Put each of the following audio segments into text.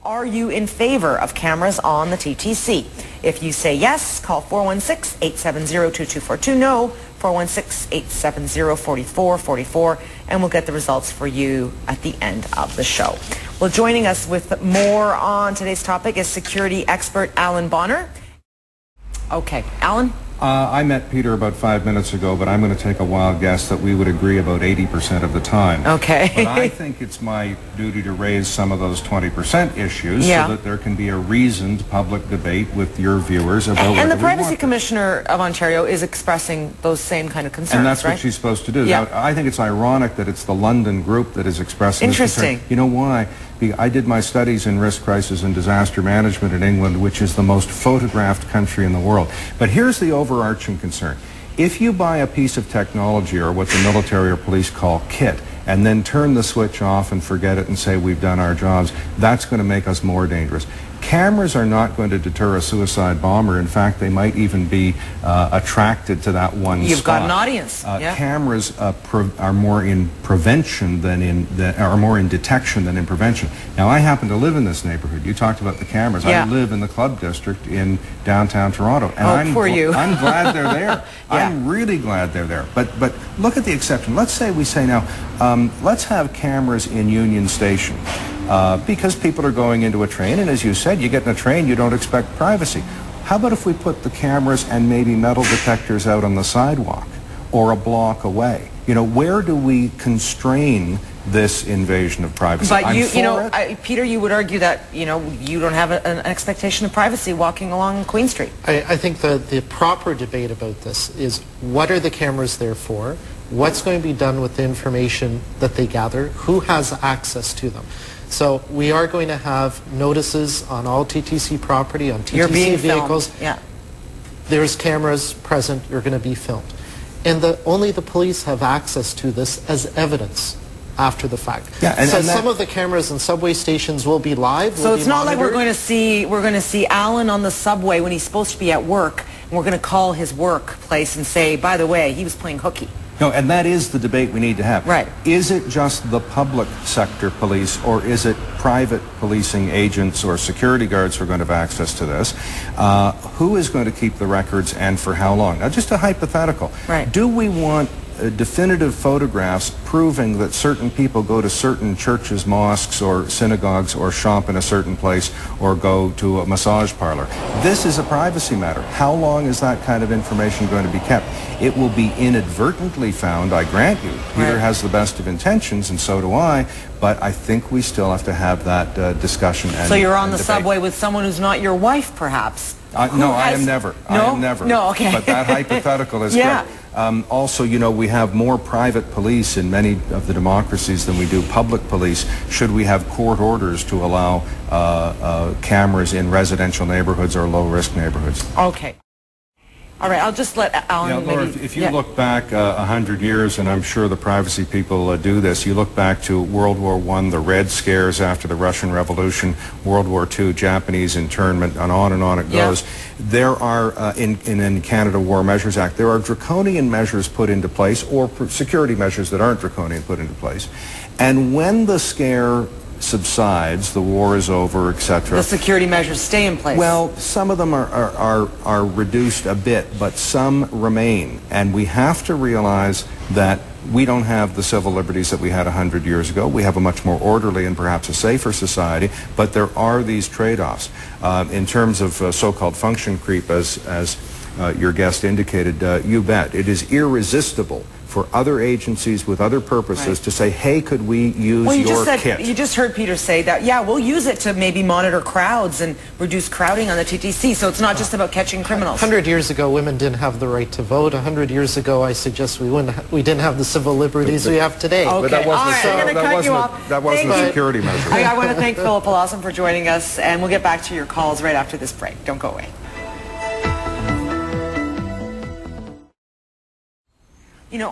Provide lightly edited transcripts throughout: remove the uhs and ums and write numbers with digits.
Are you in favor of cameras on the TTC? If you say yes, call 416-870-2242. No, 416-870-4444, and we'll get the results for you at the end of the show. Well, joining us with more on today's topic is security expert Alan Bonner. Okay, Alan? I met Peter about 5 minutes ago, but I'm going to take a wild guess that we would agree about 80% of the time. Okay. But I think it's my duty to raise some of those 20% issues so that there can be a reasoned public debate with your viewers about And the Privacy Commissioner of Ontario is expressing those same kind of concerns, and that's right? what she's supposed to do. Yeah. Now, I think it's ironic that it's the London group that is expressing this concern. Interesting. You know why? I did my studies in risk, crisis, and disaster management in England, which is the most photographed country in the world. But here's the overarching concern. If you buy a piece of technology, or what the military or police call kit, and then turn the switch off and forget it and say we've done our jobs, that's going to make us more dangerous. Cameras are not going to deter a suicide bomber. In fact, they might even be attracted to that one spot. You've got an audience. Cameras are more in prevention than are more in detection than in prevention. Now, I happen to live in this neighborhood. You talked about the cameras. I live in the club district in downtown Toronto, and I'm glad they're there. I'm really glad they're there. But look at the exception. Let's say we say now, let's have cameras in Union Station. Because people are going into a train, and as you said, you get in a train, you don't expect privacy. How about if we put the cameras and maybe metal detectors out on the sidewalk or a block away? You know, where do we constrain this invasion of privacy? But Peter, you would argue that, you don't have an expectation of privacy walking along Queen Street. I think the proper debate about this is, what are the cameras there for? What's going to be done with the information that they gather? Who has access to them? So we are going to have notices on all TTC property, on TTC vehicles. There's cameras present, you're going to be filmed. And only the police have access to this as evidence after the fact. So some of the cameras in subway stations will be live. So it's not like we're going to see Alan on the subway when he's supposed to be at work, and we're going to call his workplace and say, by the way, he was playing hooky. No, and that is the debate we need to have. Right. Is it just the public sector police, or is it private policing agents or security guards who are going to have access to this? Who is going to keep the records, and for how long? Now, just a hypothetical. Right. Do we want definitive photographs proving that certain people go to certain churches, mosques, or synagogues, or shop in a certain place, or go to a massage parlor? This is a privacy matter. How long is that kind of information going to be kept? It will be inadvertently found, I grant you. Peter has the best of intentions, and so do I, but I think we still have to have that discussion and So you're on the debate. subway with someone who's not your wife, perhaps? No, I am never. No? I am never. No, okay. But that hypothetical is correct. Also, we have more private police in many of the democracies than we do public police. Should we have court orders to allow cameras in residential neighborhoods or low-risk neighborhoods? Okay. All right, I'll just let Alan Laura, if you look back 100 years, and I'm sure the privacy people do this, you look back to World War I, the Red Scares after the Russian Revolution, World War II, Japanese internment, and on it goes. There are, in Canada War Measures Act, there are draconian measures put into place, or security measures that aren't draconian put into place. And when the scare subsides, the war is over, etc. The security measures stay in place. Well, some of them are reduced a bit, but some remain. And we have to realize that we don't have the civil liberties that we had 100 years ago. We have a much more orderly and perhaps a safer society, but there are these trade-offs. In terms of so-called function creep, as your guest indicated, you bet. It is irresistible for other agencies with other purposes to say, hey, could we use your kit? You just heard Peter say that, we'll use it to maybe monitor crowds and reduce crowding on the TTC, so it's not just about catching criminals. 100 years ago, women didn't have the right to vote. 100 years ago, I suggest we didn't have the civil liberties we have today. Okay. But that wasn't, that wasn't a security measure. I want to thank Philip Lawson for joining us, and we'll get back to your calls right after this break. Don't go away.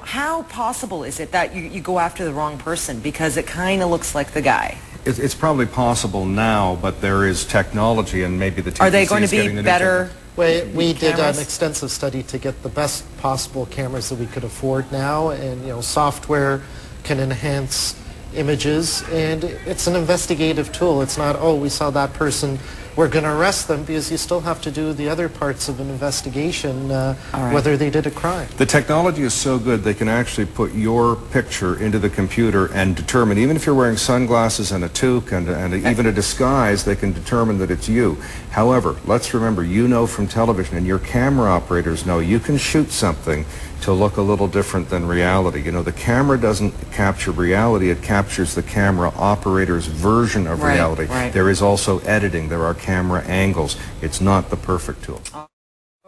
How possible is it that you go after the wrong person because it kind of looks like the guy? It's probably possible now, but there is technology, and maybe the TTC Are they going to be better? We did an extensive study to get the best possible cameras that we could afford now, and software can enhance images, and it's an investigative tool. It's not, oh, we saw that person, we're going to arrest them, because you still have to do the other parts of an investigation, whether they did a crime. The technology is so good they can actually put your picture into the computer and determine, even if you're wearing sunglasses and a toque and even a disguise, they can determine that it's you. However, let's remember, you know from television, and your camera operators know, you can shoot something to look a little different than reality. You know, the camera doesn't capture reality, it captures the camera operator's version of reality. There is also editing, there are camera angles. It's not the perfect tool.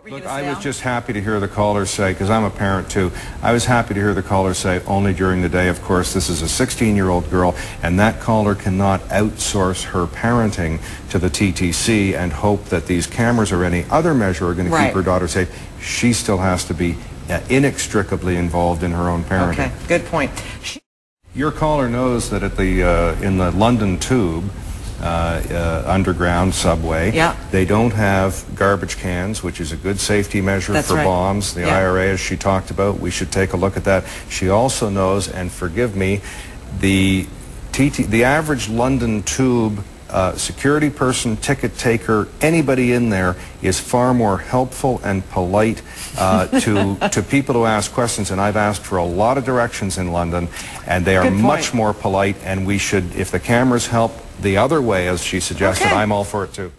Look, I was just happy to hear the caller say, because I'm a parent too, I was happy to hear the caller say only during the day. Of course, this is a 16-year-old girl, and that caller cannot outsource her parenting to the TTC and hope that these cameras or any other measure are going to keep her daughter safe. She still has to be inextricably involved in her own parenting. Okay, good point. Your caller knows that at the in the London Tube, underground subway, they don't have garbage cans, which is a good safety measure for bombs. The IRA, as she talked about, we should take a look at that. She also knows, and forgive me, the average London Tube security person, ticket taker, anybody in there is far more helpful and polite to people who ask questions, and I've asked for a lot of directions in London, and they are much more polite, and we should, if the cameras help the other way, as she suggested, I'm all for it too.